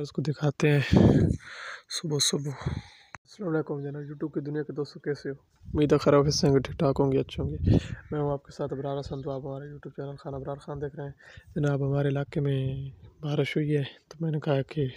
इसको दिखाते हैं सुबह सुबह। अस्सलाम वालेकुम जनाब, यूट्यूब की दुनिया के दोस्तों, कैसे हो? उम्मीद है खराब हिस्से होंगे, ठीक ठाक होंगे, अच्छे होंगे। मैं हूं आपके साथ अबरार हसन। तो आप हमारे यूट्यूब चैनल खान अबरार खान देख रहे हैं। जनाब हमारे इलाके में बारिश हुई है, तो मैंने कहा कि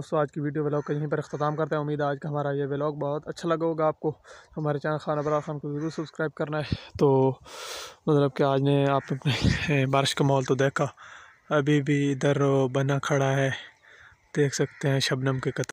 दोस्तों आज की वीडियो व्लॉग का यहीं पर अख्ताम करते हैं। उम्मीद है आज का हमारा ये व्लॉग बहुत अच्छा लगा होगा आपको। हमारे चैनल खाना बरार खान को ज़रूर सब्सक्राइब करना है। तो मतलब कि आज ने आपने बारिश का माहौल तो देखा, अभी भी इधर बना खड़ा है, देख सकते हैं शबनम के कतरे।